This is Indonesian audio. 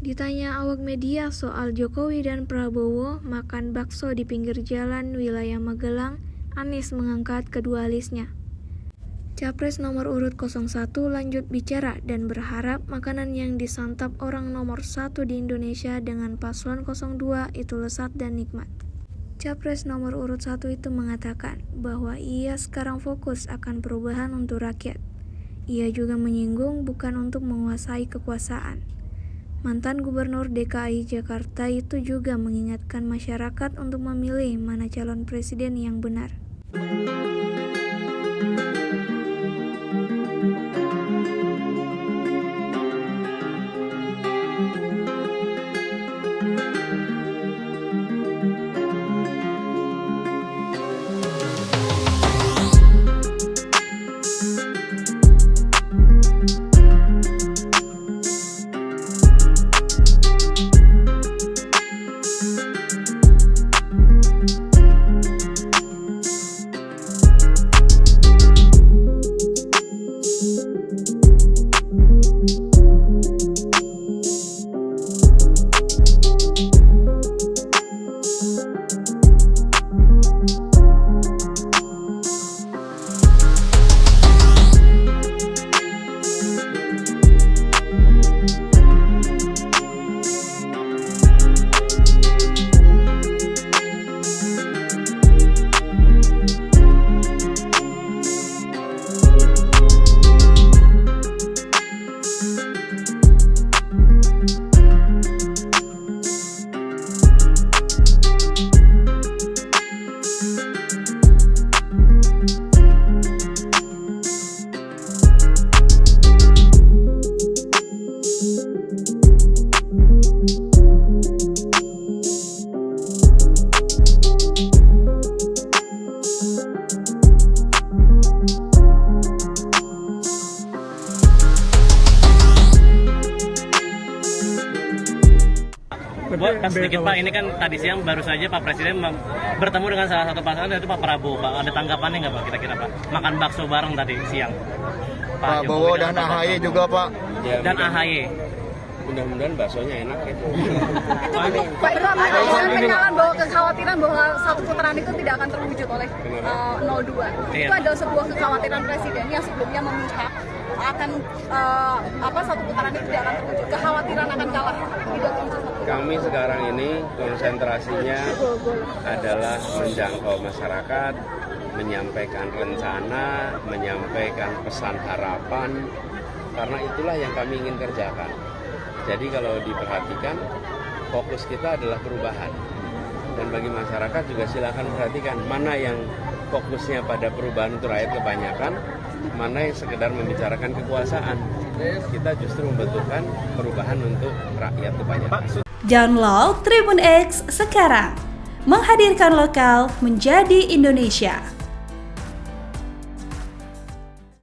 Ditanya awak media soal Jokowi dan Prabowo makan bakso di pinggir jalan wilayah Magelang, Anies mengangkat kedua alisnya. Capres nomor urut 01 lanjut bicara dan berharap makanan yang disantap orang nomor 1 di Indonesia dengan paslon 02 itu lezat dan nikmat. Capres nomor urut 1 itu mengatakan bahwa ia sekarang fokus akan perubahan untuk rakyat. Ia juga menyinggung bukan untuk menguasai kekuasaan. Mantan Gubernur DKI Jakarta itu juga mengingatkan masyarakat untuk memilih mana calon presiden yang benar. Sedikit Pak, ini kan tadi siang baru saja Pak Presiden bertemu dengan salah satu pasangan yaitu Pak Prabowo. Pak, ada tanggapannya nggak Pak kira-kira Pak? Makan bakso bareng tadi siang. Pak Prabowo dan AHY juga Pak. Ya, dan AHY. Mudah-mudahan baksonya enak gitu. Pak itu menyatakan bahwa kekhawatiran bahwa satu putaran itu tidak akan terwujud oleh 02. Itu adalah sebuah kekhawatiran presiden yang sebelumnya memihak akan satu putaran itu tidak akan terwujud. Kekhawatiran akan kalah. Kami sekarang ini konsentrasinya adalah menjangkau masyarakat, menyampaikan rencana, menyampaikan pesan harapan, karena itulah yang kami ingin kerjakan. Jadi kalau diperhatikan, fokus kita adalah perubahan. Dan bagi masyarakat juga silakan perhatikan mana yang fokusnya pada perubahan untuk rakyat kebanyakan, mana yang sekedar membicarakan kekuasaan. Kita justru membutuhkan perubahan untuk rakyat kebanyakan. Download Tribun X sekarang, menghadirkan lokal menjadi Indonesia.